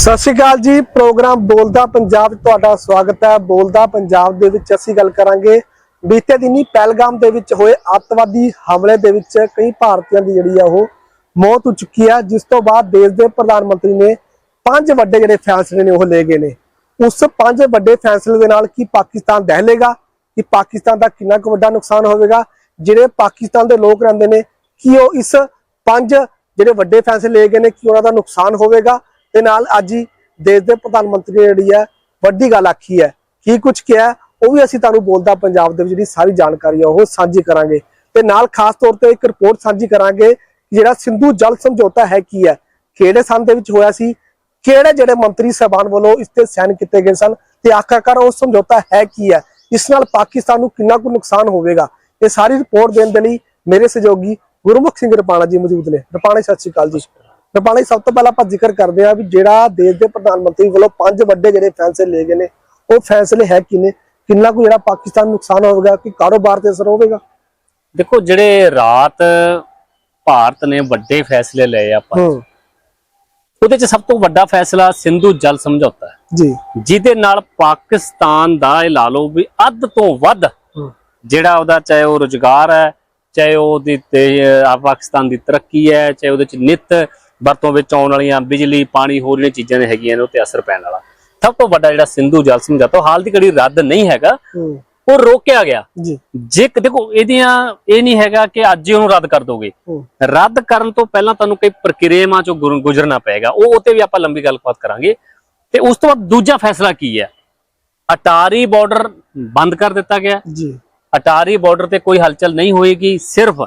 ਸਤਿ ਸ਼੍ਰੀ ਅਕਾਲ ਜੀ। ਪ੍ਰੋਗਰਾਮ ਬੋਲਦਾ ਪੰਜਾਬ ਤੁਹਾਡਾ ਸਵਾਗਤ ਹੈ। ਬੋਲਦਾ ਪੰਜਾਬ ਦੇ ਵਿੱਚ ਅਸੀਂ ਗੱਲ ਕਰਾਂਗੇ ਬੀਤੇ ਦਿਨੀ ਪਹਿਲਗਾਮ ਦੇ ਵਿੱਚ ਹੋਏ ਅੱਤਵਾਦੀ ਹਮਲੇ ਦੇ ਵਿੱਚ ਕਈ ਭਾਰਤੀਆਂ ਦੀ ਜਿਹੜੀ ਆ ਉਹ ਮੌਤ ਹੋ ਚੁੱਕੀ ਹੈ, ਜਿਸ ਤੋਂ ਬਾਅਦ ਦੇਸ਼ ਦੇ ਪ੍ਰਧਾਨ ਮੰਤਰੀ ਨੇ 5 ਵੱਡੇ ਜਿਹੜੇ ਫੈਸਲੇ ਨੇ ਉਹ ਲਏ ਗਏ ਨੇ। ਉਸ 5 ਵੱਡੇ ਫੈਸਲੇ ਦੇ ਨਾਲ ਕੀ ਪਾਕਿਸਤਾਨ ਦਹਿਲੇਗਾ, ਕਿ ਪਾਕਿਸਤਾਨ ਦਾ ਕਿੰਨਾ ਕੁ ਵੱਡਾ ਨੁਕਸਾਨ ਹੋਵੇਗਾ, ਜਿਹੜੇ ਪਾਕਿਸਤਾਨ ਦੇ ਲੋਕ ਰਹਿੰਦੇ ਨੇ ਕਿ ਉਹ ਇਸ 5 ਜਿਹੜੇ ਵੱਡੇ ਫੈਸਲੇ ਲਏ ਗਏ ਨੇ ਕਿ ਉਹਨਾਂ ਦਾ ਨੁਕਸਾਨ ਹੋਵੇਗਾ। ਤੇ ਨਾਲ ਅੱਜ ਹੀ ਦੇਸ਼ ਦੇ ਪ੍ਰਧਾਨ ਮੰਤਰੀ ਨੇ ਜਿਹੜੀ ਹੈ ਵੱਡੀ ਗੱਲ ਆਖੀ ਹੈ, ਕੀ ਕੁਝ ਕਿਹਾ ਉਹ ਵੀ ਅਸੀਂ ਤੁਹਾਨੂੰ ਬੋਲਦਾ ਪੰਜਾਬ ਦੇ ਵਿੱਚ ਜਿਹੜੀ ਸਾਰੀ ਜਾਣਕਾਰੀ ਆ ਉਹ ਸਾਂਝੀ ਕਰਾਂਗੇ। ਤੇ ਨਾਲ ਖਾਸ ਤੌਰ ਤੇ ਇੱਕ ਰਿਪੋਰਟ ਸਾਂਝੀ ਕਰਾਂਗੇ ਜਿਹੜਾ ਸਿੰਧੂ ਜਲ ਸਮਝੌਤਾ ਹੈ ਕੀ ਹੈ, ਕਿਹੜੇ ਸੰਨ ਦੇ ਵਿੱਚ ਹੋਇਆ ਸੀ, ਕਿਹੜੇ ਜਿਹੜੇ ਮੰਤਰੀ ਸਾਹਿਬਾਨ ਵੱਲੋਂ ਇਸ ਤੇ ਸਾਈਨ ਕੀਤੇ ਗਏ ਸਨ ਤੇ ਆਖਰਕਾਰ ਉਹ ਸਮਝੌਤਾ ਹੈ ਕੀ ਹੈ, ਇਸ ਨਾਲ ਪਾਕਿਸਤਾਨ ਨੂੰ ਕਿੰਨਾ ਕੁ ਨੁਕਸਾਨ ਹੋਵੇਗਾ। ਇਹ ਸਾਰੀ ਰਿਪੋਰਟ ਦੇਣ ਦੇ ਲਈ ਮੇਰੇ ਸਹਿਯੋਗੀ ਗੁਰਮੁਖ ਸਿੰਘ ਰਪਾਣਾ ਜੀ ਮੌਜੂਦ ਨੇ। ਰਪਾਣਾ ਸਤਿ ਸ਼੍ਰੀ ਅਕਾਲ ਜੀ। ਰਪਾਣਾ ਸਭ ਤੋਂ ਪਹਿਲਾਂ ਆਪਾਂ ਜ਼ਿਕਰ ਕਰਦੇ ਆ ਵੀ ਜਿਹੜਾ ਦੇਸ਼ ਦੇ ਪ੍ਰਧਾਨ ਮੰਤਰੀ ਵੱਲੋਂ 5 ਵੱਡੇ ਜਿਹੜੇ ਫੈਸਲੇ ਲਏ ਗਏ ਨੇ ਉਹ ਫੈਸਲੇ ਹੈ ਕਿਨੇ, ਕਿੰਨਾ ਕੁ ਜਿਹੜਾ ਪਾਕਿਸਤਾਨ ਨੂੰ ਨੁਕਸਾਨ ਹੋਵੇਗਾ, ਕਿ ਕਾਰੋਬਾਰ ਤੇ ਅਸਰ ਹੋਵੇਗਾ। ਦੇਖੋ ਜਿਹੜੇ ਰਾਤ ਭਾਰਤ ਨੇ ਵੱਡੇ ਫੈਸਲੇ ਲਏ ਆਪਾਂ ਉਹਦੇ ਚ ਸਭ ਤੋਂ ਵੱਡਾ ਫੈਸਲਾ ਸਿੰਧੂ ਜਲ ਸਮਝੌਤਾ ਹੈ ਜੀ, ਜਿਹਦੇ ਨਾਲ ਪਾਕਿਸਤਾਨ ਦਾ ਇਹ ਲਾ ਲਓ ਵੀ ਅੱਧ ਤੋਂ ਵੱਧ ਜਿਹੜਾ ਉਹਦਾ ਚਾਹੇ ਉਹ ਰੁਜ਼ਗਾਰ ਹੈ, ਚਾਹੇ ਉਹਦੀ ਪਾਕਿਸਤਾਨ ਦੀ ਤਰੱਕੀ ਹੈ, ਚਾਹੇ ਉਹਦੇ ਚ ਨਿੱਤ ਵਰਤੋਂ ਵਿੱਚ ਆਉਣ ਵਾਲੀਆਂ ਬਿਜਲੀ ਪਾਣੀ ਹੋਰ ਜਿਹੜੀਆਂ ਚੀਜ਼ਾਂ ਨੇ ਹੈਗੀਆਂ ਨੇ ਉਹ ਤੇ ਅਸਰ ਪੈਣ ਵਾਲਾ ਸਭ ਤੋਂ ਵੱਡਾ ਜਿਹੜਾ ਸਿੰਧੂ ਜਲ ਸਮਝੌਤਾ ਹਾਲ ਦੀ ਘੜੀ ਰੱਦ ਨਹੀਂ ਹੈਗਾ, ਉਹ ਰੋਕਿਆ ਗਿਆ ਜੀ। ਜੇ ਦੇਖੋ ਇਹਦੀਆਂ ਇਹ ਨਹੀਂ ਹੈਗਾ ਕਿ ਅੱਜ ਹੀ ਉਹਨੂੰ ਰੱਦ ਕਰ ਦੋਗੇ, ਰੱਦ ਕਰਨ ਤੋਂ ਪਹਿਲਾਂ ਤੁਹਾਨੂੰ ਕਈ ਪ੍ਰਕਿਰਿਆਵਾਂ ਚੋਂ ਗੁਜ਼ਰਨਾ ਪਏਗਾ, ਉਹ ਤੇ ਵੀ ਆਪਾਂ ਲੰਬੀ ਗੱਲਬਾਤ ਕਰਾਂਗੇ। ਤੇ ਉਸ ਤੋਂ ਬਾਅਦ ਦੂਜਾ ਫੈਸਲਾ ਕੀ ਹੈ, ਅਟਾਰੀ ਬਾਰਡਰ ਬੰਦ ਕਰ ਦਿੱਤਾ ਗਿਆ ਜੀ। ਅਟਾਰੀ ਬਾਰਡਰ ਤੇ ਕੋਈ ਹਲਚਲ ਨਹੀਂ ਹੋਏਗੀ। ਸਿਰਫ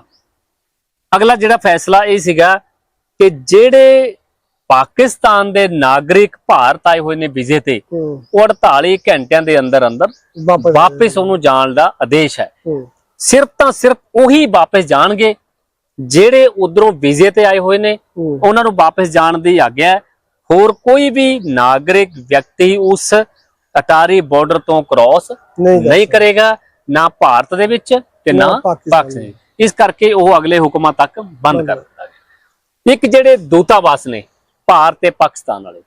ਅਗਲਾ ਜਿਹੜਾ ਫੈਸਲਾ ਇਹ ਸੀਗਾ ਕਿ ਜਿਹੜੇ ਪਾਕਿਸਤਾਨ ਦੇ ਨਾਗਰਿਕ ਭਾਰਤ ਆਏ ਹੋਏ ਨੇ ਵੀਜ਼ੇ ਤੇ, ਉਹ 48 ਘੰਟਿਆਂ ਦੇ ਅੰਦਰ ਅੰਦਰ ਵਾਪਸ ਉਹਨੂੰ ਜਾਣ ਦਾ ਆਦੇਸ਼ ਹੈ। ਸਿਰਫ ਤਾਂ ਸਿਰਫ ਉਹੀ ਵਾਪਸ ਜਾਣਗੇ ਜਿਹੜੇ ਉਧਰੋਂ ਵੀਜ਼ੇ ਤੇ ਆਏ ਹੋਏ ਨੇ, ਉਹਨਾਂ ਨੂੰ ਵਾਪਸ ਜਾਣ ਦੀ ਆਗਿਆ ਹੈ। ਹੋਰ ਕੋਈ ਵੀ ਨਾਗਰਿਕ ਵਿਅਕਤੀ ਉਸ ਅਟਾਰੀ ਬਾਰਡਰ ਤੋਂ ਕ੍ਰਾਸ ਨਹੀਂ ਕਰੇਗਾ, ਨਾ ਭਾਰਤ ਦੇ ਵਿੱਚ ਤੇ ਨਾ ਪਾਕਿਸਤਾਨ। ਇਸ ਕਰਕੇ ਉਹ ਅਗਲੇ ਹੁਕਮਾਂ ਤੱਕ ਬੰਦ ਕਰ ਦਿੱਤਾ ਗਿਆ। ਇੱਕ ਜਿਹੜੇ ਦੂਤਾਵਾਸ ਨੇ ਭਾਰਤ ਤੇ ਪਾਕਿਸਤਾਨ ਵਾਲੇ,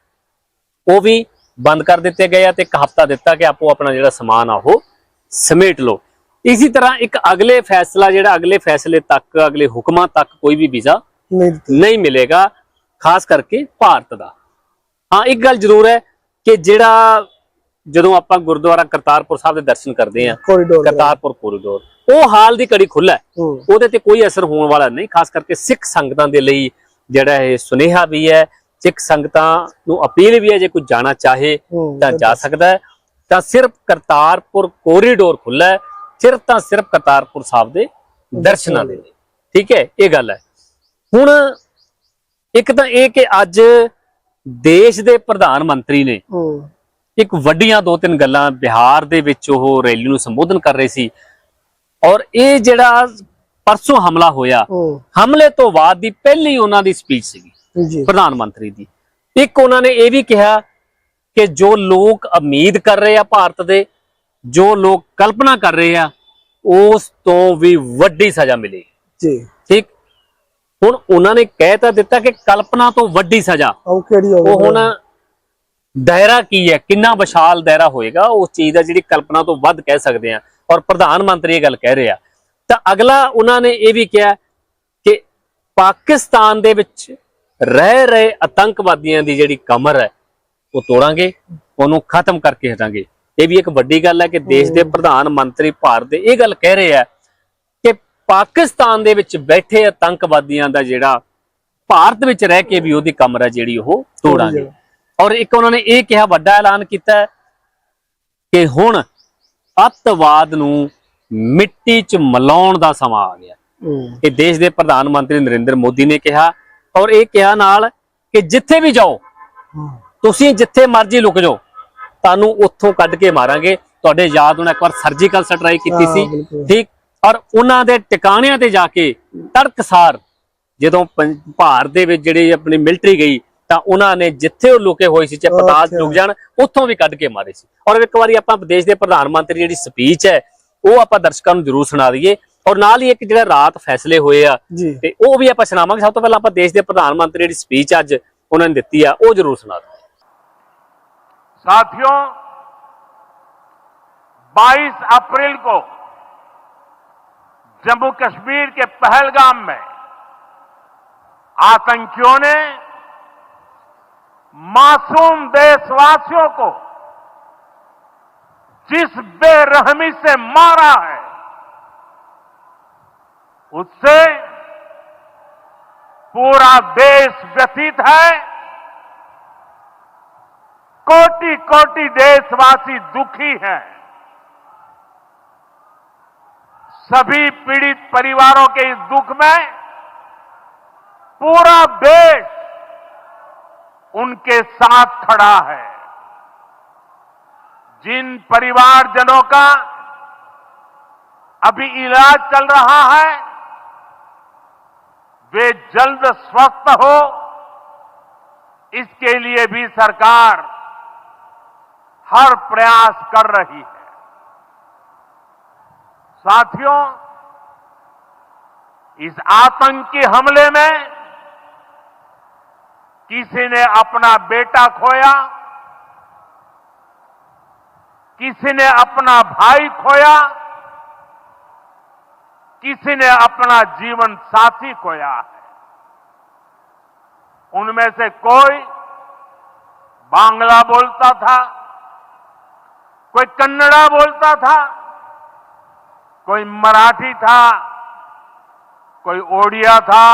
ਉਹ ਵੀ ਬੰਦ ਕਰ ਦਿੱਤੇ ਗਏ ਆ ਤੇ ਇੱਕ ਹਫ਼ਤਾ ਦਿੱਤਾ ਕਿ ਆਪੋ ਆਪਣਾ ਜਿਹੜਾ ਸਮਾਨ ਆ ਉਹ ਸਮੇਟ ਲਓ। ਇਸੇ ਤਰ੍ਹਾਂ ਇੱਕ ਅਗਲੇ ਫੈਸਲਾ ਜਿਹੜਾ ਅਗਲੇ ਫੈਸਲੇ ਤੱਕ ਅਗਲੇ ਹੁਕਮਾਂ ਤੱਕ ਕੋਈ ਵੀ ਵੀਜ਼ਾ ਨਹੀਂ ਮਿਲੇਗਾ, ਖਾਸ ਕਰਕੇ ਭਾਰਤ ਦਾ। ਹਾਂ, ਇੱਕ ਗੱਲ ਜ਼ਰੂਰ ਹੈ ਕਿ ਜਿਹੜਾ ਜਦੋਂ ਆਪਾਂ ਗੁਰਦੁਆਰਾ ਕਰਤਾਰਪੁਰ ਸਾਹਿਬ ਦੇ ਦਰਸ਼ਨ ਕਰਦੇ ਆ, ਕਰਤਾਰਪੁਰ ਕੋਰੀਡੋਰ ਉਹ ਹਾਲ ਦੀ ਘੜੀ ਖੁੱਲਾ ਹੈ, ਉਹਦੇ ਤੇ ਕੋਈ ਅਸਰ ਹੋਣ ਵਾਲਾ ਨਹੀਂ। ਖਾਸ ਕਰਕੇ ਸਿੱਖ ਸੰਗਤਾਂ ਦੇ ਲਈ ਜਿਹੜਾ ਇਹ ਸੁਨੇਹਾ ਵੀ ਹੈ, ਸਿੱਖ ਸੰਗਤਾਂ ਨੂੰ ਅਪੀਲ ਵੀ ਹੈ, ਜੇ ਕੋਈ ਜਾਣਾ ਚਾਹੇ ਤਾਂ ਜਾ ਸਕਦਾ ਹੈ। ਤਾਂ ਸਿਰਫ ਕਰਤਾਰਪੁਰ ਕੋਰੀਡੋਰ ਖੁੱਲਾ ਹੈ, ਸਿਰਫ ਤਾਂ ਸਿਰਫ ਕਰਤਾਰਪੁਰ ਸਾਹਿਬ ਦੇ ਦਰਸ਼ਨਾਂ ਦੇ ਲਈ। ਠੀਕ ਹੈ, ਇਹ ਗੱਲ ਹੈ। ਹੁਣ ਇੱਕ ਤਾਂ ਇਹ ਕਿ ਅੱਜ ਦੇਸ਼ ਦੇ ਪ੍ਰਧਾਨ ਮੰਤਰੀ ਨੇ ਇੱਕ ਵੱਡੀਆਂ 2-3 ਗੱਲਾਂ, ਬਿਹਾਰ ਦੇ ਵਿੱਚ ਉਹ ਰੈਲੀ ਨੂੰ ਸੰਬੋਧਨ ਕਰ ਰਹੇ ਸੀ, ਔਰ ਇਹ ਜਿਹੜਾ ਪਰਸੋਂ ਹਮਲਾ ਹੋਇਆ, ਹਮਲੇ ਤੋਂ ਬਾਅਦ ਦੀ ਪਹਿਲੀ ਉਹਨਾਂ ਦੀ ਸਪੀਚ ਸੀਗੀ ਪ੍ਰਧਾਨ ਮੰਤਰੀ ਦੀ। ਇੱਕ ਉਹਨਾਂ ਨੇ ਇਹ ਵੀ ਕਿਹਾ ਕਿ ਜੋ ਲੋਕ ਉਮੀਦ ਕਰ ਰਹੇ ਆ ਭਾਰਤ ਦੇ, ਜੋ ਲੋਕ ਕਲਪਨਾ ਕਰ ਰਹੇ ਆ, ਉਸ ਤੋਂ ਵੀ ਵੱਡੀ ਸਜ਼ਾ ਮਿਲੇਗੀ ਜੀ। ਠੀਕ, ਹੁਣ ਉਹਨਾਂ ਨੇ ਕਹਿ ਤਾਂ ਦਿੱਤਾ ਕਿ ਕਲਪਨਾ ਤੋਂ ਵੱਡੀ ਸਜ਼ਾ, ਉਹ ਹੁਣ ਦਾਇਰਾ ਕੀ ਹੈ, ਕਿੰਨਾ ਵਿਸ਼ਾਲ ਦਾਇਰਾ ਹੋਏਗਾ ਉਸ ਚੀਜ਼ ਦਾ ਜਿਹੜੀ ਕਲਪਨਾ ਤੋਂ ਵੱਧ ਕਹਿ ਸਕਦੇ ਆ, ਔਰ ਪ੍ਰਧਾਨ ਮੰਤਰੀ ਇਹ ਗੱਲ ਕਹਿ ਰਹੇ ਆ। ਤਾਂ ਅਗਲਾ ਉਹਨਾਂ ਨੇ ਇਹ ਵੀ ਕਿਹਾ ਕਿ ਪਾਕਿਸਤਾਨ ਦੇ ਵਿੱਚ ਰਹਿ ਰਹੇ ਆਤੰਕਵਾਦੀਆਂ ਦੀ ਜਿਹੜੀ ਕਮਰ ਹੈ ਉਹ ਤੋੜਾਂਗੇ, ਉਹਨੂੰ ਖਤਮ ਕਰਕੇ ਹਟਾਂਗੇ। ਇਹ ਵੀ ਇੱਕ ਵੱਡੀ ਗੱਲ ਹੈ ਕਿ ਦੇਸ਼ ਦੇ ਪ੍ਰਧਾਨ ਮੰਤਰੀ ਭਾਰਤ ਦੇ ਇਹ ਗੱਲ ਕਹਿ ਰਹੇ ਆ ਕਿ ਪਾਕਿਸਤਾਨ ਦੇ ਵਿੱਚ ਬੈਠੇ ਆਤੰਕਵਾਦੀਆਂ ਦਾ ਜਿਹੜਾ ਭਾਰਤ ਵਿੱਚ ਰਹਿ ਕੇ ਵੀ ਉਹਦੀ ਕਮਰ ਹੈ ਜਿਹੜੀ ਉਹ ਤੋੜਾਂਗੇ। ਔਰ ਇੱਕ ਉਹਨਾਂ ਨੇ ਇਹ ਕਿਹਾ, ਵੱਡਾ ਐਲਾਨ ਕੀਤਾ ਕਿ ਹੁਣ ਅੱਤਵਾਦ ਨੂੰ ਮਿੱਟੀ 'ਚ ਮਿਲਾਉਣ ਦਾ ਸਮਾਂ ਆ ਗਿਆ। ਇਹ ਦੇਸ਼ ਦੇ ਪ੍ਰਧਾਨ ਮੰਤਰੀ ਨਰਿੰਦਰ ਮੋਦੀ ਨੇ ਕਿਹਾ, ਔਰ ਇਹ ਕਿਹਾ ਨਾਲ ਕਿ ਜਿੱਥੇ ਵੀ ਜਾਓ, ਤੁਸੀਂ ਜਿੱਥੇ ਮਰਜ਼ੀ ਲੁਕ ਜਾਓ, ਤੁਹਾਨੂੰ ਉੱਥੋਂ ਕੱਢ ਕੇ ਮਾਰਾਂਗੇ। ਤੁਹਾਡੇ ਯਾਦ ਹੋਣਾ ਇੱਕ ਵਾਰ ਸਰਜੀਕਲ ਸਟ੍ਰਾਈਕ ਕੀਤੀ ਸੀ, ਠੀਕ, ਔਰ ਉਹਨਾਂ ਦੇ ਟਿਕਾਣਿਆਂ ਤੇ ਜਾ ਕੇ ਤੜਕਸਾਰ ਜਦੋਂ ਭਾਰਤ ਦੇ ਵਿੱਚ ਜਿਹੜੀ ਆਪਣੀ ਮਿਲਟਰੀ ਗਈ ਤਾਂ ਉਹਨਾਂ ਨੇ ਜਿੱਥੇ ਉਹ ਲੁਕੇ ਹੋਏ ਸੀ, ਚਾਹੇ ਪਤਾਲ ਲੁਕ ਜਾਣ, ਉੱਥੋਂ ਵੀ ਕੱਢ ਕੇ ਮਾਰੇ ਸੀ। ਔਰ ਇੱਕ ਵਾਰੀ ਆਪਾਂ ਦੇਸ਼ ਦੇ ਪ੍ਰਧਾਨ ਮੰਤਰੀ ਜਿਹੜੀ ਸਪੀਚ ਹੈ ਉਹ ਆਪਾਂ ਦਰਸ਼ਕਾਂ ਨੂੰ ਜ਼ਰੂਰ ਸੁਣਾ ਦਈਏ, ਔਰ ਨਾਲ ਹੀ ਇੱਕ ਜਿਹੜਾ ਰਾਤ ਫੈਸਲੇ ਹੋਏ ਆ ਤੇ ਉਹ ਵੀ ਆਪਾਂ ਸੁਣਾਵਾਂਗੇ। ਸਭ ਤੋਂ ਪਹਿਲਾਂ ਆਪਾਂ ਦੇਸ਼ ਦੇ ਪ੍ਰਧਾਨ ਮੰਤਰੀ ਜਿਹੜੀ ਸਪੀਚ ਅੱਜ ਉਹਨਾਂ ਨੇ ਦਿੱਤੀ ਆ ਉਹ ਜ਼ਰੂਰ ਸੁਣਾ ਦਈਏ। साथियों, 22 अप्रैल को जम्मू कश्मीर के पहलगाम में आतंकियों ने मासूम देशवासियों को जिस बेरहमी से मारा है, उससे पूरा देश व्यथित है। कोटि कोटि देशवासी दुखी हैं। सभी पीड़ित परिवारों के इस दुख में पूरा देश उनके साथ खड़ा है। जिन परिवारजनों का अभी इलाज चल रहा है, वे जल्द स्वस्थ हो, इसके लिए भी सरकार हर प्रयास कर रही है। साथियों, इस आतंकी हमले में किसी ने अपना बेटा खोया, किसी ने अपना भाई खोया, किसी ने अपना जीवन साथी खोया है। उनमें से कोई बांग्ला बोलता था, कोई कन्नड़ा बोलता था, कोई मराठी था, कोई ओडिया था,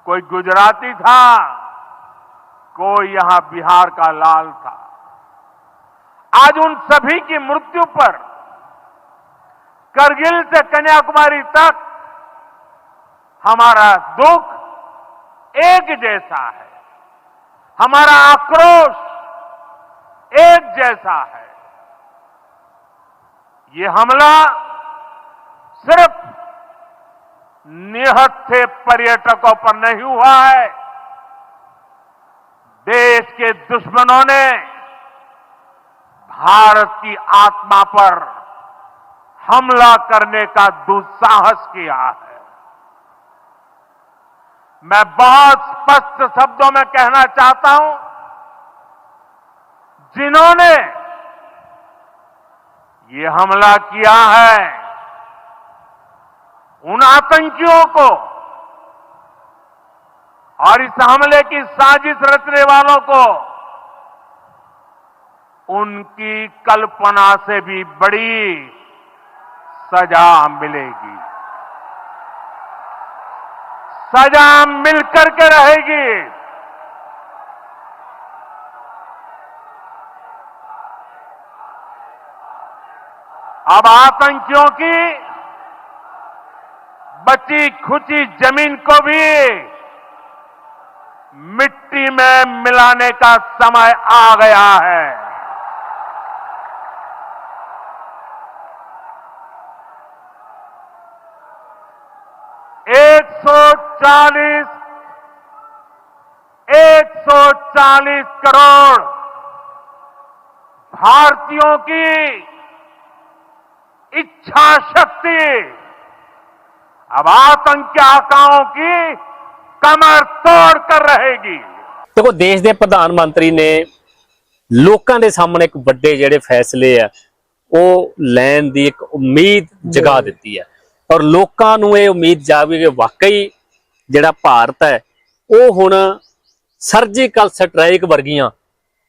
कोई गुजराती था, कोई यहां बिहार का लाल था। आज उन सभी की मृत्यु पर करगिल से कन्याकुमारी तक हमारा दुख एक जैसा है, हमारा आक्रोश एक जैसा है। ये हमला सिर्फ निहत्थे पर्यटकों पर नहीं हुआ है, देश के दुश्मनों ने भारत की आत्मा पर हमला करने का दुस्साहस किया है। मैं बहुत स्पष्ट शब्दों में कहना चाहता हूं, जिन्होंने ये हमला किया है, उन आतंकियों को और इस हमले की साजिश रचने वालों को उनकी कल्पना से भी बड़ी सजा मिलेगी। सजा मिलकर के रहेगी। अब आतंकियों की बची खुची जमीन को भी मिट्टी में मिलाने का समय आ गया है। एक सौ चालीस करोड़ भारतीयों की इच्छा शक्ति अब आतंकी आकाओं की कमर तोड़ कर रहेगी। देखो, देश ਦੇ ਪ੍ਰਧਾਨ ਮੰਤਰੀ ਨੇ ਲੋਕਾਂ ਦੇ ਸਾਹਮਣੇ ਇੱਕ ਵੱਡੇ ਜਿਹੜੇ ਫੈਸਲੇ ਆ ਉਹ ਲੈਣ ਦੀ ਇੱਕ ਉਮੀਦ ਜਗਾ ਦਿੱਤੀ ਹੈ ਔਰ ਲੋਕਾਂ ਨੂੰ ਇਹ ਉਮੀਦ ਜਾਗੀ ਕਿ ਵਾਕਈ ਜਿਹੜਾ ਭਾਰਤ ਹੈ ਉਹ ਹੁਣ ਸਰਜੀਕਲ ਸਟ੍ਰਾਈਕ ਵਰਗੀਆਂ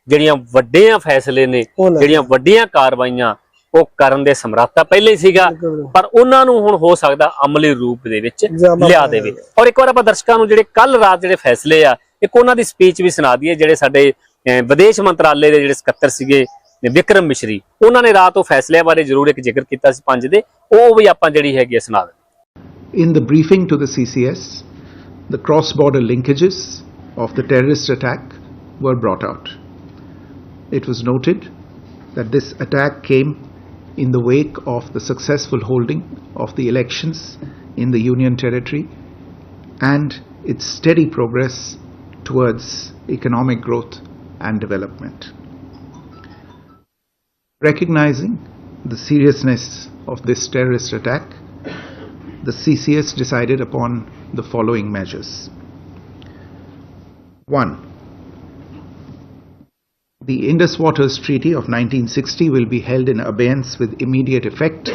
ਜਿਹੜੀਆਂ ਵੱਡੀਆਂ ਫੈਸਲੇ ਨੇ, ਜਿਹੜੀਆਂ ਵੱਡੀਆਂ ਕਾਰਵਾਈਆਂ ਉਹ ਕਰਨ ਦੇ ਸਮਰੱਥਾ ਪਹਿਲੇ ਹੀ ਸੀਗਾ, ਪਰ ਉਹਨਾਂ ਨੂੰ ਹੁਣ ਹੋ ਸਕਦਾ ਅਮਲੀ ਰੂਪ ਦੇ ਵਿੱਚ ਲਿਆ ਦੇਵੇ। ਔਰ ਇੱਕ ਵਾਰ ਆਪਾਂ ਦਰਸ਼ਕਾਂ ਨੂੰ ਜਿਹੜੇ ਕੱਲ ਰਾਤ ਜਿਹੜੇ ਫੈਸਲੇ ਆ, ਇੱਕ ਉਹਨਾਂ ਦੀ ਸਪੀਚ ਵੀ ਸੁਣਾ ਦਈਏ। ਜਿਹੜੇ ਸਾਡੇ ਵਿਦੇਸ਼ ਮੰਤਰਾਲੇ ਦੇ ਜਿਹੜੇ ਸਕੱਤਰ ਸੀਗੇ ਵਿਕਰਮ ਮਿਸ਼ਰੀ, ਉਹਨਾਂ ਨੇ ਰਾਤ ਉਹ ਫੈਸਲਿਆਂ ਬਾਰੇ ਜ਼ਰੂਰ ਇੱਕ ਜ਼ਿਕਰ ਕੀਤਾ ਸੀ 5 ਦੇ, ਉਹ ਵੀ ਆਪਾਂ ਜਿਹੜੀ ਹੈਗੀ ਸੁਣਾ ਦਿੰਦੇ। In the briefing to the CCS, the cross-border linkages of the terrorist attack were brought out. It was noted that this attack came in the wake of the successful holding of the elections in the Union Territory and its steady progress towards economic growth and development. Recognizing the seriousness of this terrorist attack, the CCS decided upon the following measures. 1. The Indus Waters Treaty of 1960 will be held in abeyance with immediate effect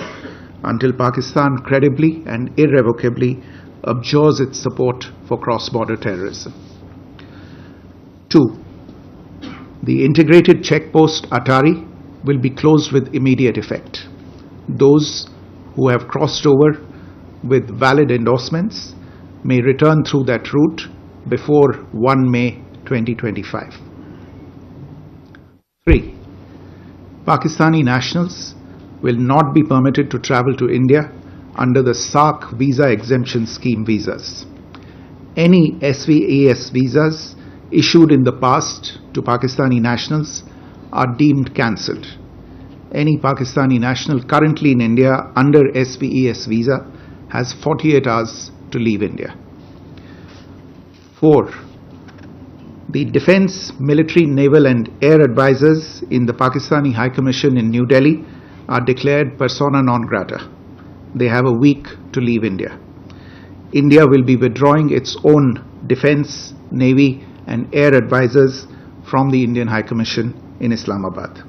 until Pakistan credibly and irrevocably abjures its support for cross-border terrorism. 2. The integrated checkpost Atari will be closed with immediate effect. Those who have crossed over with valid endorsements may return through that route before 1 May 2025. 3. Pakistani nationals will not be permitted to travel to India under the SAARC visa exemption scheme visas. Any SVAS visas issued in the past to Pakistani nationals are deemed cancelled. Any Pakistani national currently in India under SVES visa has 48 hours to leave India. 4. The Defence, Military, Naval and Air Advisors in the Pakistani High Commission in New Delhi are declared persona non grata. They have a week to leave India. India will be withdrawing its own Defence, Navy and Air Advisors from the Indian High Commission in Islamabad.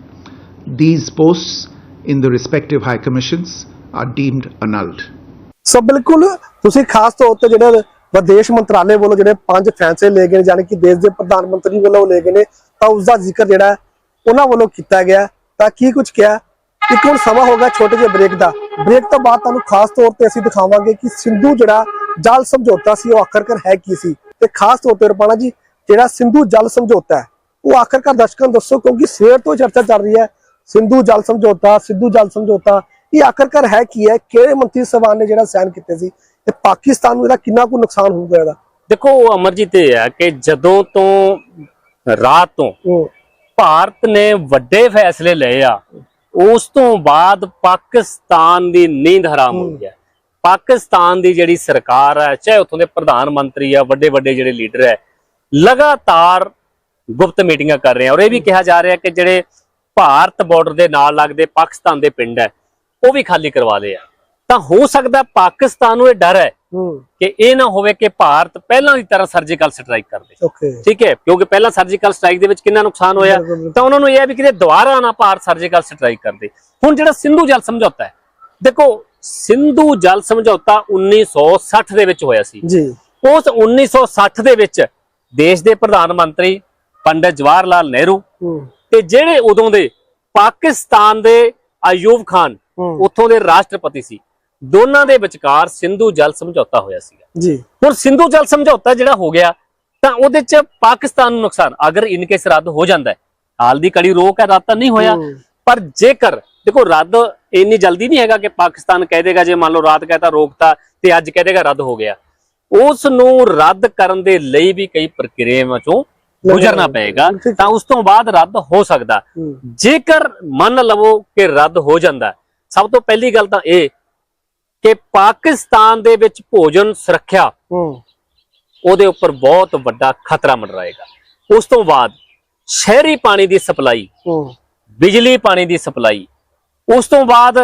These posts in the respective High Commissions are deemed annulled. ਸੋ ਬਿਲਕੁਲ ਤੁਸੀਂ ਖਾਸ ਤੌਰ ਤੇ ਜਿਹੜੇ ਵਿਦੇਸ਼ ਮੰਤਰਾਲੇ ਵੱਲੋਂ ਜਿਹੜੇ 5 ਫੈਸਲੇ ਲਏ ਗਏ ਜਾਨੀ ਕਿ ਦੇਸ਼ ਦੇ ਪ੍ਰਧਾਨ ਮੰਤਰੀ ਵੱਲੋਂ ਲਏ ਗਏ ਨੇ ਤਾਂ ਉਸ ਦਾ ਜ਼ਿਕਰ ਜਿਹੜਾ ਉਹਨਾਂ ਵੱਲੋਂ ਕੀਤਾ ਗਿਆ ਤਾਂ ਕੀ ਕੁਝ ਕਿਹਾ। ਇੱਕ ਹੁਣ ਸਮਾਂ ਹੋ ਗਿਆ ਛੋਟੇ ਜਿਹੇ ਬ੍ਰੇਕ ਦਾ। ਬ੍ਰੇਕ ਤੋਂ ਬਾਅਦ ਤੁਹਾਨੂੰ ਖਾਸ ਤੌਰ ਤੇ ਅਸੀਂ ਦਿਖਾਵਾਂਗੇ ਕਿ ਸਿੰਧੂ ਜਿਹੜਾ ਜਲ ਸਮਝੌਤਾ ਸੀ ਉਹ ਆਖਰਕਾਰ ਹੈ ਕੀ ਸੀ ਤੇ ਖਾਸ ਤੌਰ ਤੇ ਰਪਾਣਾ ਜੀ ਜਿਹੜਾ ਸਿੰਧੂ ਜਲ ਸਮਝੌਤਾ ਹੈ ਉਹ ਆਖਰਕਾਰ ਦਰਸ਼ਕਾਂ ਨੂੰ ਦੱਸੋ ਕਿਉਂਕਿ ਸਵੇਰ ਤੋਂ ਚਰਚਾ ਚੱਲ ਰਹੀ ਹੈ ਸਿੰਧੂ ਜਲ ਸਮਝੌਤਾ ਇਹ ਆਖਰਕਾਰ ਹੈ ਕੀ ਹੈ ਕਿਹੜੇ ਮੰਤਰੀ ਸਭਾ ਨੇ ਜਿਹੜਾ ਸਾਈਨ ਕੀਤੇ ਸੀ ਤੇ ਪਾਕਿਸਤਾਨ ਨੂੰ ਇਹਦਾ ਕਿੰਨਾ ਕੁ ਨੁਕਸਾਨ ਹੋਊਗਾ ਇਹਦਾ। ਦੇਖੋ ਅਮਰਜੀਤ ਇਹ ਹੈ ਕਿ ਜਦੋਂ ਤੋਂ ਰਾਤ ਤੋਂ ਭਾਰਤ ਨੇ ਵੱਡੇ ਫੈਸਲੇ ਲਏ ਆ ਉਸ ਤੋਂ ਬਾਅਦ ਪਾਕਿਸਤਾਨ ਦੀ ਨੀਂਦ ਹਰਾਮ ਹੋ ਗਈ ਹੈ। ਪਾਕਿਸਤਾਨ ਦੀ ਜਿਹੜੀ ਸਰਕਾਰ ਹੈ ਚਾਹੇ ਉੱਥੋਂ ਦੇ ਪ੍ਰਧਾਨ ਮੰਤਰੀ ਆ ਵੱਡੇ ਜਿਹੜੇ ਲੀਡਰ ਹੈ ਲਗਾਤਾਰ ਗੁਪਤ ਮੀਟਿੰਗਾਂ ਕਰ ਰਹੇ ਆ ਔਰ ਇਹ ਵੀ ਕਿਹਾ ਜਾ ਰਿਹਾ ਕਿ ਜਿਹੜੇ ਭਾਰਤ ਬਾਰਡਰ ਦੇ ਨਾਲ ਲੱਗਦੇ ਪਾਕਿਸਤਾਨ ਦੇ ਪਿੰਡ ਹੈ ਉਹ ਵੀ ਖਾਲੀ ਕਰਵਾ ਲਏ ਆ। ਤਾਂ ਹੋ ਸਕਦਾ ਪਾਕਿਸਤਾਨ ਨੂੰ ਇਹ ਡਰ ਹੈ ਕਿ ਇਹ ਨਾ ਹੋਵੇ ਕਿ ਭਾਰਤ ਪਹਿਲਾਂ ਦੀ ਤਰ੍ਹਾਂ ਸਰਜੀਕਲ ਸਟ੍ਰਾਈਕ ਕਰ ਦੇ। ਠੀਕ ਹੈ ਕਿਉਂਕਿ ਪਹਿਲਾਂ ਸਰਜੀਕਲ ਸਟ੍ਰਾਈਕ ਦੇ ਵਿੱਚ ਕਿੰਨਾ ਨੁਕਸਾਨ ਹੋਇਆ ਤਾਂ ਉਹਨਾਂ ਨੂੰ ਇਹ ਹੈ ਵੀ ਕਿਤੇ ਦੁਬਾਰਾ ਨਾ ਭਾਰਤ ਸਰਜੀਕਲ ਸਟ੍ਰਾਈਕ ਕਰ ਦੇ। ਹੁਣ ਜਿਹੜਾ ਸਿੰਧੂ ਜਲ ਸਮਝੌਤਾ ਹੈ ਦੇਖੋ ਸਿੰਧੂ ਜਲ ਸਮਝੌਤਾ 1960 ਦੇ ਵਿੱਚ ਹੋਇਆ ਸੀ ਜੀ। ਉਸ 1960 ਦੇ ਵਿੱਚ ਦੇਸ਼ ਦੇ ਪ੍ਰਧਾਨ ਮੰਤਰੀ ਪੰਡਿਤ ਜਵਾਹਰ ਲਾਲ ਨਹਿਰੂ ਤੇ ਜਿਹੜੇ ਉਦੋਂ ਦੇ ਪਾਕਿਸਤਾਨ ਦੇ ਆਯੂਬ ਖਾਨ ਉੱਥੋਂ ਦੇ ਰਾਸ਼ਟਰਪਤੀ ਸੀ ਦੋਨਾਂ ਦੇ ਵਿਚਕਾਰ ਸਿੰਧੂ ਜਲ ਸਮਝੌਤਾ ਹੋਇਆ ਸੀਗਾ ਜੀ। ਹੁਣ ਸਿੰਧੂ ਜਲ ਸਮਝੌਤਾ ਜਿਹੜਾ ਹੋ ਗਿਆ ਤਾਂ ਉਹਦੇ ਚ ਪਾਕਿਸਤਾਨ ਨੂੰ ਨੁਕਸਾਨ ਅਗਰ ਇਨਕੇਸ ਰੱਦ ਹੋ ਜਾਂਦਾ ਹੈ ਹਾਲ ਦੀ ਕੜੀ ਰੋਕ ਹੈ ਰੱਦ ਤਾਂ ਨਹੀਂ ਹੋਇਆ ਪਰ ਜੇਕਰ ਦੇਖੋ ਰੱਦ ਇੰਨੀ ਜਲਦੀ ਨਹੀਂ ਹੈਗਾ ਕਿ ਪਾਕਿਸਤਾਨ ਕਹਿ ਦੇਗਾ ਜੇ ਮੰਨ ਲਓ ਰਾਤ ਕਹਤਾ ਰੋਕਤਾ ਤੇ ਅੱਜ ਕਹਿ ਦੇਗਾ ਰੱਦ ਹੋ ਗਿਆ। ਉਸ ਨੂੰ ਰੱਦ ਕਰਨ ਦੇ ਲਈ ਵੀ ਕਈ ਪ੍ਰਕਿਰਿਆਵਾਂ ਚੋਂ ਗੁਜ਼ਰਨਾ ਪਏਗਾ ਤਾਂ ਉਸ ਤੋਂ ਬਾਅਦ ਰੱਦ ਹੋ ਸਕਦਾ। ਜੇਕਰ ਮੰਨ ਲਵੋ ਕਿ ਰੱਦ ਹੋ ਜਾਂਦਾ ਸਭ ਤੋਂ ਪਹਿਲੀ ਗੱਲ ਤਾਂ ਇਹ ਕਿ ਪਾਕਿਸਤਾਨ ਦੇ ਵਿੱਚ ਭੋਜਨ ਸੁਰੱਖਿਆ ਉਹਦੇ ਉੱਪਰ ਬਹੁਤ ਵੱਡਾ ਖਤਰਾ ਮੰਡਰਾਏਗਾ। ਉਸ ਤੋਂ ਬਾਅਦ ਸ਼ਹਿਰੀ ਪਾਣੀ ਦੀ ਸਪਲਾਈ ਬਿਜਲੀ ਪਾਣੀ ਦੀ ਸਪਲਾਈ ਉਸ ਤੋਂ ਬਾਅਦ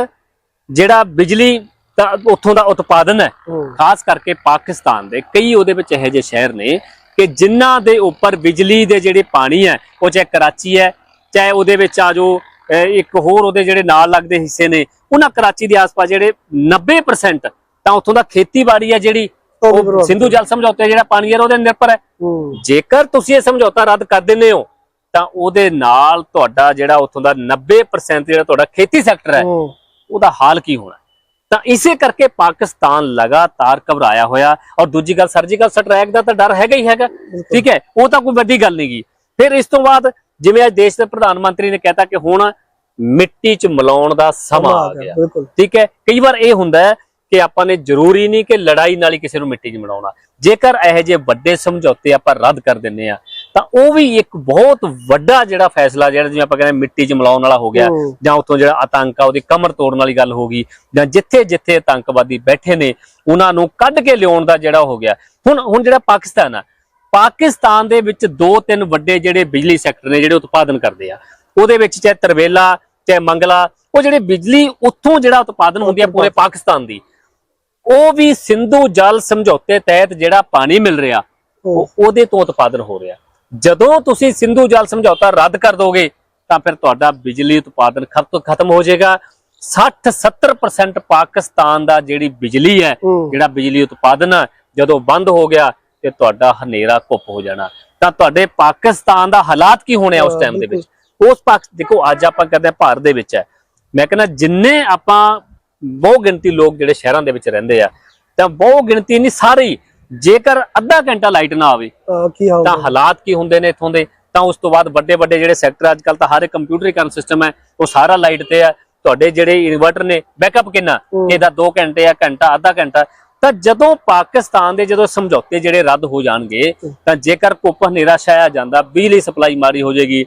ਜਿਹੜਾ ਬਿਜਲੀ ਦਾ ਉੱਥੋਂ ਦਾ ਉਤਪਾਦਨ ਹੈ ਖਾਸ ਕਰਕੇ ਪਾਕਿਸਤਾਨ ਦੇ ਕਈ ਉਹਦੇ ਵਿੱਚ ਇਹੋ ਜਿਹੇ ਸ਼ਹਿਰ ਨੇ ਕਿ ਜਿਨ੍ਹਾਂ ਦੇ ਉੱਪਰ ਬਿਜਲੀ ਦੇ ਜਿਹੜੇ ਪਾਣੀ ਹੈ ਉਹ ਚਾਹੇ ਕਰਾਚੀ ਹੈ ਚਾਹੇ ਉਹਦੇ ਵਿੱਚ ਆ ਜੋ ਇੱਕ ਹੋਰ ਉਹਦੇ ਜਿਹੜੇ ਨਾਲ ਲੱਗਦੇ ਹਿੱਸੇ ਨੇ ਉਹਨਾਂ ਕਰਾਚੀ ਦੇ ਆਸ-ਪਾਸ ਜਿਹੜੇ 90% ਤਾਂ ਉੱਥੋਂ ਦਾ ਖੇਤੀਬਾੜੀ ਹੈ ਜਿਹੜੀ ਉਹ ਸਿੰਧੂ ਜਲ ਸਮਝੌਤੇ ਜਿਹੜਾ ਪਾਣੀ ਹੈ ਉਹਦੇ ਨਿਰਭਰ ਹੈ। ਜੇਕਰ ਤੁਸੀਂ ਇਹ ਸਮਝੌਤਾ ਰੱਦ ਕਰ ਦਿੰਦੇ ਹੋ ਤਾਂ ਉਹਦੇ ਨਾਲ ਤੁਹਾਡਾ ਜਿਹੜਾ ਉੱਥੋਂ ਦਾ 90% ਜਿਹੜਾ ਤੁਹਾਡਾ ਖੇਤੀ ਸੈਕਟਰ ਹੈ ਉਹਦਾ ਹਾਲ ਕੀ ਹੋਣਾ। ਤਾਂ ਇਸੇ ਕਰਕੇ ਪਾਕਿਸਤਾਨ ਲਗਾਤਾਰ ਘਬਰਾਇਆ ਹੋਇਆ ਔਰ ਦੂਜੀ ਗੱਲ ਸਰਜੀਕਲ ਸਟ੍ਰਾਈਕ ਦਾ ਤਾਂ ਡਰ ਹੈਗਾ ਹੀ ਹੈਗਾ। ਠੀਕ ਹੈ ਉਹ ਤਾਂ ਕੋਈ ਵੱਡੀ ਗੱਲ ਨਹੀਂ ਗੀ। ਫਿਰ ਇਸ ਤੋਂ ਬਾਅਦ ਜਿਵੇਂ ਅੱਜ ਦੇਸ਼ ਦੇ ਪ੍ਰਧਾਨ ਮੰਤਰੀ ਨੇ ਕਹਿਤਾ ਕਿ ਹੁਣ ਮਿੱਟੀ 'ਚ ਮਿਲਾਉਣ ਦਾ ਸਮਾਂ ਆ ਗਿਆ। ਠੀਕ ਹੈ ਕਈ ਵਾਰ ਇਹ ਹੁੰਦਾ ਹੈ ਕਿ ਆਪਾਂ ਨੇ ਜ਼ਰੂਰੀ ਨਹੀਂ ਕਿ ਲੜਾਈ ਨਾਲ ਹੀ ਕਿਸੇ ਨੂੰ ਮਿੱਟੀ 'ਚ ਮਿਲਾਉਣਾ। ਜੇਕਰ ਇਹੋ ਜਿਹੇ ਵੱਡੇ ਸਮਝੌਤੇ ਆਪਾਂ ਰੱਦ ਕਰ ਦਿੰਦੇ ਆ ਤਾਂ ਉਹ ਵੀ ਇੱਕ ਬਹੁਤ ਵੱਡਾ ਜਿਹੜਾ ਫੈਸਲਾ ਜਿਹੜਾ ਜਿਵੇਂ ਆਪਾਂ ਕਹਿੰਦੇ ਮਿੱਟੀ 'ਚ ਮਿਲਾਉਣ ਵਾਲਾ ਹੋ ਗਿਆ ਜਾਂ ਉੱਥੋਂ ਜਿਹੜਾ ਆਤੰਕ ਆ ਉਹਦੀ ਕਮਰ ਤੋੜਨ ਵਾਲੀ ਗੱਲ ਹੋ ਗਈ ਜਾਂ ਜਿੱਥੇ ਜਿੱਥੇ ਆਤੰਕਵਾਦੀ ਬੈਠੇ ਨੇ ਉਹਨਾਂ ਨੂੰ ਕੱਢ ਕੇ ਲਿਆਉਣ ਦਾ ਜਿਹੜਾ ਹੋ ਗਿਆ। ਹੁਣ ਜਿਹੜਾ ਪਾਕਿਸਤਾਨ ਆ ਪਾਕਿਸਤਾਨ ਦੇ ਵਿੱਚ 2-3 ਵੱਡੇ ਜਿਹੜੇ ਬਿਜਲੀ ਸੈਕਟਰ ਨੇ ਜਿਹੜੇ ਉਤਪਾਦਨ ਕਰਦੇ ਆ ਉਹਦੇ ਵਿੱਚ ਚਾਹੇ ਤਰਵੇਲਾ ਚਾਹੇ ਮੰਗਲਾ ਉਹ ਜਿਹੜੇ ਬਿਜਲੀ ਉੱਥੋਂ ਜਿਹੜਾ ਉਤਪਾਦਨ ਹੁੰਦੀ ਆ ਪੂਰੇ ਪਾਕਿਸਤਾਨ ਦੀ ਉਹ ਵੀ ਸਿੰਧੂ ਜਲ ਸਮਝੌਤੇ ਤਹਿਤ ਜਿਹੜਾ ਪਾਣੀ ਮਿਲ ਰਿਹਾ ਉਹਦੇ ਤੋਂ ਉਤਪਾਦਨ ਹੋ ਰਿਹਾ। ਜਦੋਂ ਤੁਸੀਂ ਸਿੰਧੂ ਜਲ ਸਮਝੌਤਾ ਰੱਦ ਕਰ ਦੋਗੇ ਤਾਂ ਫਿਰ ਤੁਹਾਡਾ ਬਿਜਲੀ ਉਤਪਾਦਨ ਖਤਮ ਹੋ ਜਾਏਗਾ। 60-70% ਪਾਕਿਸਤਾਨ ਦਾ ਜਿਹੜੀ ਬਿਜਲੀ ਹੈ, ਜਿਹੜਾ ਬਿਜਲੀ ਉਤਪਾਦਨ ਹੈ, ਜਦੋਂ ਬੰਦ ਹੋ ਗਿਆ ਤੇ ਤੁਹਾਡਾ ਹਨੇਰਾ ਘੁੱਪ ਹੋ ਜਾਣਾ। ਤਾਂ ਤੁਹਾਡੇ ਪਾਕਿਸਤਾਨ ਦਾ ਹਾਲਾਤ ਕੀ ਹੋਣੇ ਆ ਉਸ ਟਾਈਮ ਦੇ ਵਿੱਚ। ਦੇਖੋ ਅੱਜ ਆਪਾਂ ਕਹਿੰਦੇ ਹਾਂ ਭਾਰਤ ਦੇ ਵਿੱਚ ਹੈ, ਮੈਂ ਕਹਿੰਦਾ ਜਿੰਨੇ ਆਪਾਂ ਬਹੁ ਗਿਣਤੀ ਲੋਕ ਜਿਹੜੇ ਸ਼ਹਿਰਾਂ ਦੇ ਵਿੱਚ ਰਹਿੰਦੇ ਆ, ਤਾਂ ਬਹੁ ਗਿਣਤੀ ਨਹੀਂ ਸਾਰੇ, ਜੇਕਰ ਅੱਧਾ ਘੰਟਾ ਲਾਈਟ ਨਾ ਆਵੇ ਤਾਂ ਹਾਲਾਤ ਕੀ ਹੁੰਦੇ ਨੇ ਇੱਥੋਂ ਦੇ। ਤਾਂ ਉਸ ਤੋਂ ਬਾਅਦ ਵੱਡੇ ਵੱਡੇ ਜਿਹੜੇ ਸੈਕਟਰ ਅੱਜ ਕੱਲ ਤਾਂ ਹਰ ਇੱਕ ਕੰਪਿਊਟਰੀਕਰਨ ਸਿਸਟਮ ਹੈ, ਉਹ ਸਾਰਾ ਲਾਈਟ ਤੇ ਹੈ। ਤੁਹਾਡੇ ਜਿਹੜੇ ਇਨਵਰਟਰ ਨੇ ਬੈਕਅਪ ਕਿੰਨਾ, ਇਹਦਾ 2 ਘੰਟੇ ਆ, ਘੰਟਾ, ਅੱਧਾ ਘੰਟਾ। ਤਾਂ ਜਦੋਂ ਪਾਕਿਸਤਾਨ ਦੇ ਜਦੋਂ ਸਮਝੌਤੇ ਜਿਹੜੇ ਰੱਦ ਹੋ ਜਾਣਗੇ, ਤਾਂ ਜੇਕਰ ਘੁੱਪ ਹਨੇਰਾ ਛਾਇਆ ਜਾਂਦਾ, ਬਿਜਲੀ ਸਪਲਾਈ ਮਾਰੀ ਹੋ ਜਾਏਗੀ,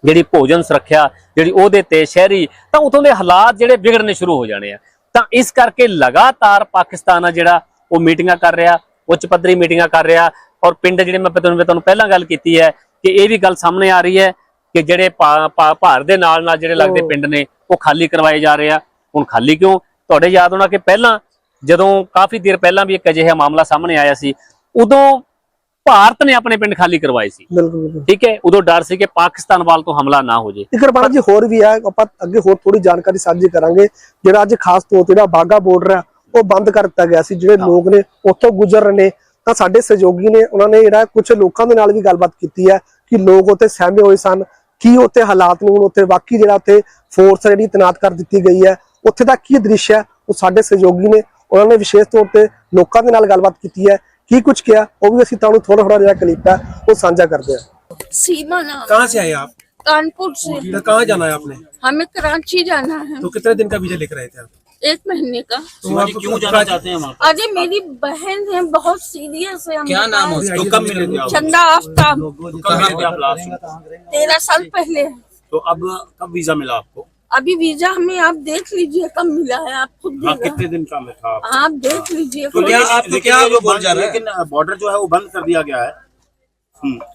ਜਿਹੜੀ ਭੋਜਨ ਸੁਰੱਖਿਆ ਜਿਹੜੀ ਉਹਦੇ ਤੇ ਸ਼ਹਿਰੀ, ਤਾਂ ਉਥੋਂ ਦੇ ਹਾਲਾਤ ਜਿਹੜੇ ਵਿਗੜਨੇ ਸ਼ੁਰੂ ਹੋ ਜਾਣੇ ਆ। ਤਾਂ ਇਸ ਕਰਕੇ ਲਗਾਤਾਰ ਪਾਕਿਸਤਾਨ ਆ ਜਿਹੜਾ ਉਹ ਮੀਟਿੰਗਾਂ ਕਰ ਰਿਹਾ, ਉੱਚ ਪੱਧਰੀ ਮੀਟਿੰਗਾਂ ਕਰ ਰਿਹਾ। ਔਰ ਪਿੰਡ ਜਿਹੜੇ ਮੈਂ ਤੁਹਾਨੂੰ ਪਹਿਲਾਂ ਗੱਲ ਕੀਤੀ ਹੈ ਕਿ ਇਹ ਵੀ ਗੱਲ ਸਾਹਮਣੇ ਆ ਰਹੀ ਹੈ ਕਿ ਜਿਹੜੇ ਭਾਰਤ ਦੇ ਨਾਲ ਜਿਹੜੇ ਲੱਗਦੇ ਪਿੰਡ ਨੇ ਉਹ ਖਾਲੀ ਕਰਵਾਏ ਜਾ ਰਹੇ ਆ। ਹੁਣ ਖਾਲੀ ਕਿਉਂ? ਤੁਹਾਡੇ ਯਾਦ ਹੋਣਾ ਕਿ ਪਹਿਲਾਂ ਜਦੋਂ ਕਾਫੀ ਦੇਰ ਪਹਿਲਾਂ ਵੀ ਇੱਕ ਅਜਿਹਾ ਮਾਮਲਾ ਸਾਹਮਣੇ ਆਇਆ ਸੀ, ਉਦੋਂ ਭਾਰਤ ਨੇ ਆਪਣੇ ਪਿੰਡ ਖਾਲੀ ਕਰਵਾਏ ਸੀ। ਠੀਕ ਹੈ, ਉਦੋਂ ਡਰ ਸੀ ਕਿ ਪਾਕਿਸਤਾਨ ਵੱਲ ਤੋਂ ਹਮਲਾ ਨਾ ਹੋ ਜੇ। ਇਕਰਬਾਨਾ ਜੀ ਹੋਰ ਵੀ ਹੈ, ਆਪਾਂ ਅੱਗੇ ਹੋਰ ਥੋੜੀ ਜਾਣਕਾਰੀ ਸਾਂਝੀ ਕਰਾਂਗੇ। ਜਿਹੜਾ ਅੱਜ ਖਾਸ ਤੌਰ ਤੇ ਜਿਹੜਾ ਬਾਗਾ ਬਾਰਡਰ ਹੈ ਉਹ ਬੰਦ ਕਰ ਦਿੱਤਾ ਗਿਆ ਸੀ। ਜਿਹੜੇ ਲੋਕ ਨੇ ਉੱਥੋਂ ਗੁਜ਼ਰ ਰਹੇ ਨੇ, ਤਾਂ ਸਾਡੇ ਸਹਿਯੋਗੀ ਨੇ ਉਹਨਾਂ ਨੇ ਜਿਹੜਾ ਕੁਝ ਲੋਕਾਂ ਦੇ ਨਾਲ ਵੀ ਗੱਲਬਾਤ ਕੀਤੀ ਹੈ ਕਿ ਲੋਕ ਉੱਥੇ ਸਹਿਮੇ ਹੋਏ ਸਨ, ਕੀ ਉੱਥੇ ਹਾਲਾਤ ਨੂੰ ਉੱਥੇ ਵਾਕਈ ਜਿਹੜਾ ਉੱਥੇ ਫੋਰਸ ਜਿਹੜੀ ਤੈਨਾਤ ਕਰ ਦਿੱਤੀ ਗਈ ਹੈ, ਉੱਥੇ ਦਾ ਕੀ ਦ੍ਰਿਸ਼ ਹੈ, ਉਹ ਸਾਡੇ ਸਹਿਯੋਗੀ ਨੇ ਉਹਨਾਂ ਨੇ ਵਿਸ਼ੇਸ਼ ਤੌਰ ਤੇ ਲੋਕਾਂ ਦੇ ਨਾਲ ਗੱਲਬਾਤ ਕੀਤੀ ਹੈ। ਕੀ ਕੁਝ किया वो भी ਅਸੀਂ ਤੁਹਾਨੂੰ ਥੋੜਾ ਜਿਹੜਾ ਕਲਿੱਪ है वो साझा करते हैं। सीमा नाम। कहाँ से आए आप? कानपुर से। तो कहाँ जाना है आपने? हमें कराची जाना है। तो कितने दिन का वीजा लेकर आए थे आप? 1 महीने का। तो आप क्यों जाना चाहते हैं? अरे मेरी बहन है, बहुत सीरियस है। क्या नाम है? तो कब मिलेंगे आप? चंदा आफ्ताब। कब मिलेंगे आप लास्ट? 13 साल पहले। तो अब कब वीजा मिला आपको? अभी वीजा हमें आप देख लीजिए कब मिला है, आप खुद हाँ, देखिए। कितने दिन का था? आप देख लीजिए। तो क्या आपको क्या बोल जा रहा है? लेकिन बॉर्डर जो है वो बंद कर दिया गया है।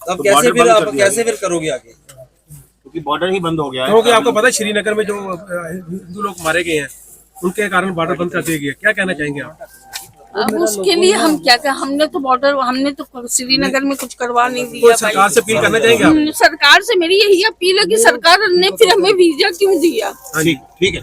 अब कैसे फिर आप कैसे फिर करोगे आगे? क्योंकि बॉर्डर ही बंद हो गया है। क्योंकि आपको पता है श्रीनगर में जो हिंदू लोग मारे गए हैं, उनके कारण बॉर्डर बंद कर दिया गया। क्या कहना चाहेंगे आप? अब उसके लिए हम क्या करें? हमने तो बॉर्डर, हमने तो श्रीनगर में कुछ करवा नहीं दिया। सरकार से अपील करना चाहेंगे आप? सरकार से मेरी यही अपील है कि सरकार ने फिर हमें वीजा क्यों दिया? ठीक है।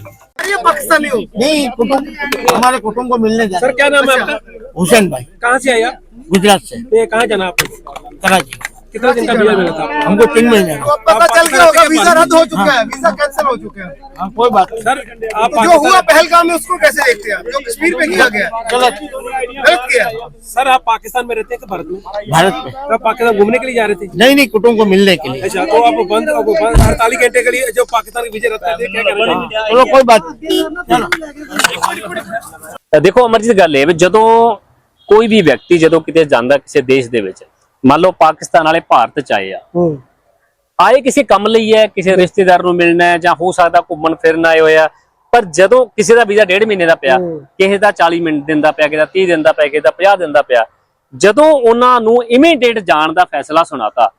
ये पाकिस्तानी हो नहीं, कुटुंब हमारे कुटुंब को मिलने जाए। सर क्या नाम है आपका? हुसैन भाई। कहाँ से आए आप? गुजरात से। ये कहाँ जाना आपको? कराची। कितना दिन का वीजा मिला था आपको? हमको 3 महीने का। पता चल गया होगा वीजा रद्द हो चुका है, वीजा कैंसिल हो चुके हैं। कोई बात नहीं। सर आप जो हुआ पहलगाम में उसको कैसे देखते हैं आप? जो कश्मीर में किया गया गलत किया। सर आप पाकिस्तान में रहते हैं कि भारत में? भारत में। तो आप पाकिस्तान घूमने के लिए जा रहे थे? नहीं, कुटुंब को मिलने के लिए। अच्छा, तो आप बंद 48 घंटे के लिए जो पाकिस्तान के वीजे रद्द कर दिए, क्या कहना चाहेंगे? चलो कोई बात नहीं। ਦੇਖੋ ਅਮਰਜੀਤ ਗੱਲ ਇਹ ਵੀ ਜਦੋਂ ਕੋਈ ਵੀ ਵਿਅਕਤੀ ਜਦੋਂ ਕਿਤੇ ਜਾਂਦਾ ਕਿਸੇ ਦੇਸ਼ ਦੇ ਵਿੱਚ, ਮੰਨ ਲਓ ਪਾਕਿਸਤਾਨ ਵਾਲੇ ਭਾਰਤ ਚ ਆਏ ਆ, ਆਏ ਕਿਸੇ ਕੰਮ ਲਈ ਹੈ, ਕਿਸੇ ਰਿਸ਼ਤੇਦਾਰ ਨੂੰ ਮਿਲਣਾ ਹੈ ਜਾਂ ਹੋ ਸਕਦਾ ਘੁੰਮਣ ਫਿਰਨ ਆਏ ਹੋਏ ਆ, ਪਰ ਜਦੋਂ ਕਿਸੇ ਦਾ ਵੀਜ਼ਾ 1.5 ਮਹੀਨੇ ਦਾ ਪਿਆ, ਕਿਸੇ ਦਾ 40 ਮਿੰਟ ਦਿਨ ਦਾ ਪਿਆ, ਕਿਸੇ ਦਾ 30 ਦਿਨ ਦਾ ਪਿਆ, ਕਿਸੇ ਦਾ 50 ਦਿਨ ਦਾ ਪਿਆ, ਜਦੋਂ ਉਹਨਾਂ ਨੂੰ ਇਮੀਡੀਏਟ ਜਾਣ ਦਾ ਫੈਸਲਾ ਸੁਣਾਤਾ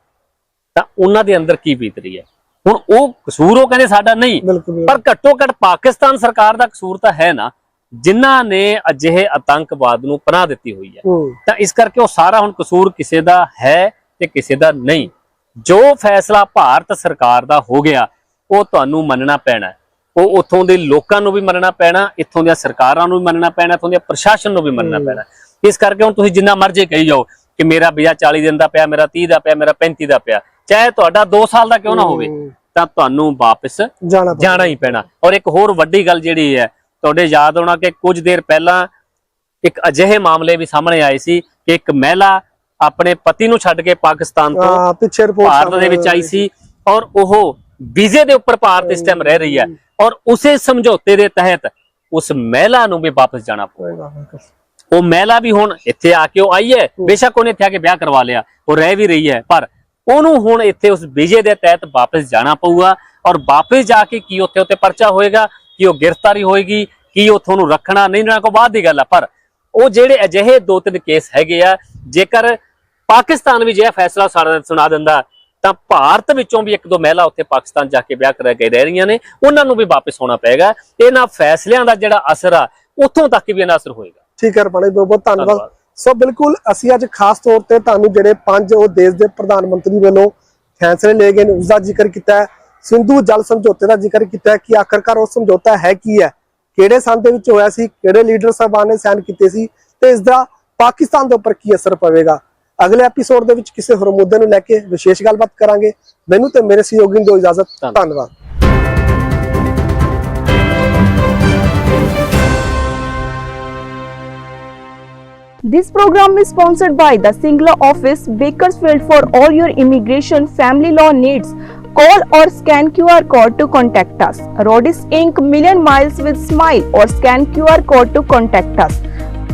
ਤਾਂ ਉਹਨਾਂ ਦੇ ਅੰਦਰ ਕੀ ਬੀਤ ਰਹੀ ਹੈ। ਹੁਣ ਉਹ ਕਸੂਰ ਉਹ ਕਹਿੰਦੇ ਸਾਡਾ ਨਹੀਂ, ਪਰ ਘੱਟੋ ਘੱਟ ਪਾਕਿਸਤਾਨ ਸਰਕਾਰ ਦਾ ਕਸੂਰ ਤਾਂ ਹੈ ਨਾ, ਜਿਨ੍ਹਾਂ ਨੇ ਅਜਿਹੇ ਆਤੰਕਵਾਦ ਨੂੰ ਪਨਾਹ ਦਿੱਤੀ ਹੋਈ ਹੈ। ਤਾਂ ਇਸ ਕਰਕੇ ਉਹ ਸਾਰਾ ਹੁਣ ਕਸੂਰ ਕਿਸੇ ਦਾ ਹੈ ਤੇ ਕਿਸੇ ਦਾ ਨਹੀਂ। ਜੋ ਫੈਸਲਾ ਭਾਰਤ ਸਰਕਾਰ ਦਾ ਹੋ ਗਿਆ ਉਹ ਤੁਹਾਨੂੰ ਮੰਨਣਾ ਪੈਣਾ, ਉਹ ਉੱਥੋਂ ਦੇ ਲੋਕਾਂ ਨੂੰ ਵੀ ਮੰਨਣਾ ਪੈਣਾ, ਇੱਥੋਂ ਦੀਆਂ ਸਰਕਾਰਾਂ ਨੂੰ ਵੀ ਮੰਨਣਾ ਪੈਣਾ, ਇੱਥੋਂ ਦੇ ਪ੍ਰਸ਼ਾਸਨ ਨੂੰ ਵੀ ਮੰਨਣਾ ਪੈਣਾ। ਇਸ ਕਰਕੇ ਹੁਣ ਤੁਸੀਂ ਜਿੰਨਾ ਮਰਜ਼ੀ ਕਹੀ ਜਾਓ ਕਿ ਮੇਰਾ ਵੀਜ਼ਾ 40 ਦਿਨ ਦਾ ਪਿਆ, ਮੇਰਾ 30 ਦਾ ਪਿਆ, ਮੇਰਾ 35 ਦਾ ਪਿਆ, ਚਾਹੇ ਤੁਹਾਡਾ 2 ਸਾਲ ਦਾ ਕਿਉਂ ਨਾ ਹੋਵੇ, ਤਾਂ ਤੁਹਾਨੂੰ ਵਾਪਸ ਜਾਣਾ ਹੀ ਪੈਣਾ। ਔਰ ਇੱਕ ਹੋਰ ਵੱਡੀ ਗੱਲ ਜਿਹੜੀ ਹੈ, ਤੁਹਾਡੇ ਯਾਦ ਹੋਣਾ ਕਿ ਕੁਝ ਦੇਰ ਪਹਿਲਾਂ ਇੱਕ ਅਜਿਹੇ ਮਾਮਲੇ ਵੀ ਸਾਹਮਣੇ ਆਏ ਸੀ ਕਿ ਇੱਕ ਮਹਿਲਾ ਆਪਣੇ ਪਤੀ ਨੂੰ ਛੱਡ ਕੇ ਪਾਕਿਸਤਾਨ ਤੋਂ ਪਿੱਛੇ ਭਾਰਤ ਦੇ ਵਿੱਚ ਆਈ ਸੀ, ਔਰ ਉਹ ਵੀਜ਼ੇ ਦੇ ਉੱਪਰ ਭਾਰਤ ਇਸ ਟਾਈਮ ਰਹਿ ਰਹੀ ਹੈ, ਔਰ ਉਸੇ ਸਮਝੌਤੇ ਦੇ ਤਹਿਤ ਉਸ ਮਹਿਲਾ ਨੂੰ ਵੀ ਵਾਪਸ ਜਾਣਾ ਪਊਗਾ। ਉਹ ਮਹਿਲਾ ਵੀ ਹੁਣ ਇੱਥੇ ਆ ਕੇ ਉਹ ਆਈ ਹੈ, ਬੇਸ਼ੱਕ ਉਹਨੇ ਇੱਥੇ ਆ ਕੇ ਵਿਆਹ ਕਰਵਾ ਲਿਆ, ਉਹ ਰਹਿ ਵੀ ਰਹੀ ਹੈ, ਪਰ ਉਹਨੂੰ ਹੁਣ ਇੱਥੇ ਉਸ ਵੀਜ਼ੇ ਦੇ ਤਹਿਤ ਵਾਪਸ ਜਾਣਾ ਪਊਗਾ। ਔਰ ਵਾਪਸ ਜਾ ਕੇ ਕੀ ਉੱਥੇ ਪਰਚਾ ਹੋਏਗਾ, ਕਿ ਉਹ ਗ੍ਰਿਫਤਾਰੀ ਹੋਏਗੀ, ਕਿ ਉੱਥੋਂ ਨੂੰ ਰੱਖਣਾ ਨਹੀਂ ਨਾ, ਕੋਈ ਬਾਅਦ ਦੀ ਗੱਲ ਆ। ਪਰ ਉਹ ਜਿਹੜੇ ਅਜਿਹੇ 2-3 ਕੇਸ ਹੈਗੇ ਆ, ਜੇਕਰ ਪਾਕਿਸਤਾਨ ਵੀ ਜਿਹੜਾ ਫੈਸਲਾ ਸੁਣਾ ਦਿੰਦਾ ਤਾਂ ਭਾਰਤ ਵਿੱਚੋਂ ਵੀ 1-2 ਮਹਿਲਾ ਉੱਥੇ ਪਾਕਿਸਤਾਨ ਜਾ ਕੇ ਵਿਆਹ ਕਰਾ ਕੇ ਰਹਿ ਰਹੀਆਂ ਨੇ, ਉਹਨਾਂ ਨੂੰ ਵੀ ਵਾਪਸ ਹੋਣਾ ਪਏਗਾ। ਇਹਨਾਂ ਫੈਸਲਿਆਂ ਦਾ ਜਿਹੜਾ ਅਸਰ ਆ ਉੱਥੋਂ ਤੱਕ ਵੀ ਇਹਨਾਂ ਅਸਰ ਹੋਏਗਾ। ਠੀਕ ਹੈ ਰਪਾਲੀ, ਬਹੁਤ ਬਹੁਤ ਧੰਨਵਾਦ। ਸੋ ਬਿਲਕੁਲ ਅਸੀਂ ਅੱਜ ਖਾਸ ਤੌਰ ਤੇ ਤੁਹਾਨੂੰ ਜਿਹੜੇ 5 ਉਹ ਦੇਸ਼ ਦੇ ਪ੍ਰਧਾਨ ਮੰਤਰੀ ਵੱਲੋਂ ਫੈਸਲੇ ਲਏ ਗਏ ਨੇ ਉਸ ਦਾ ਜ਼ਿਕਰ ਕੀਤਾ ਹੈ। ਸਿੰਧੂ ਜਲ ਸਮਝੌਤੇ ਦਾ ਜ਼ਿਕਰ ਕੀਤਾ ਹੈ ਕਿ ਆਖਰਕਾਰ ਉਹ ਸਮਝੌਤਾ ਹੈ ਕੀ ਹੈ, ਕਿਹੜੇ ਸੰਨ ਦੇ ਵਿੱਚ ਹੋਇਆ ਸੀ, ਕਿਹੜੇ ਲੀਡਰ ਸਾਹਿਬਾਨ ਨੇ ਸਾਈਨ ਕੀਤੇ ਸੀ ਤੇ ਇਸ ਦਾ ਪਾਕਿਸਤਾਨ ਦੇ ਉੱਪਰ ਕੀ ਅਸਰ ਪਵੇਗਾ। ਅਗਲੇ ਐਪੀਸੋਡ ਦੇ ਵਿੱਚ ਕਿਸੇ ਹੋਰ ਮੁੱਦੇ ਨੂੰ ਲੈ ਕੇ ਵਿਸ਼ੇਸ਼ ਗੱਲਬਾਤ ਕਰਾਂਗੇ। ਮੈਨੂੰ ਤੇ ਮੇਰੇ ਸਹਿਯੋਗੀ ਨੂੰ ਦਿਓ ਇਜਾਜ਼ਤ। ਧੰਨਵਾਦ। This program is sponsored by the Singla office, Bakersfield. For all your immigration family law needs, call or scan QR code to contact us. Rodis Inc. Million Miles with Smile, or scan QR code to contact us.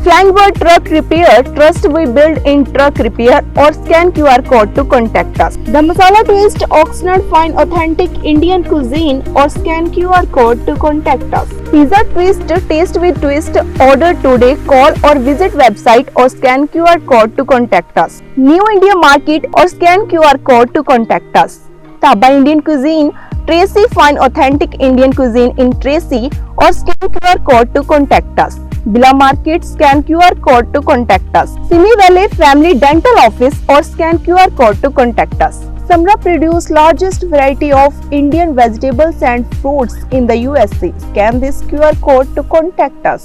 Flying Bird Truck Repair, trust we build in truck repair, or scan QR code to contact us. The Masala Taste, Oxnard Fine Authentic Indian Cuisine, or scan QR code to contact us. Pizza Twist, taste with twist, order today, call or visit website or scan QR code to contact us. New India Market, or scan QR code to contact us. Taba Indian Cuisine, Tracy Fine Authentic Indian Cuisine in Tracy, or scan QR code to contact us. Bila Market, scan QR code to contact us. Simi Valley Family Dental Office, or scan QR code to contact us. Samra produce largest variety of Indian vegetables and fruits in the USA. Scan this QR code to contact us.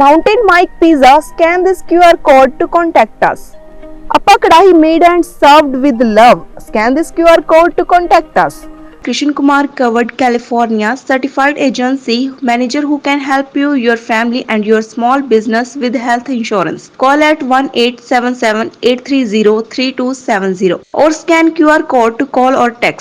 Mountain Mike Pizza, scan this QR code to contact us. Appa Kadahi made and served with love. Scan this QR code to contact us. Krishan Kumar Covered California, certified agency manager who can help you, your family and your small business with health insurance. Call at 1-877-830-3270 or scan QR code to call or text.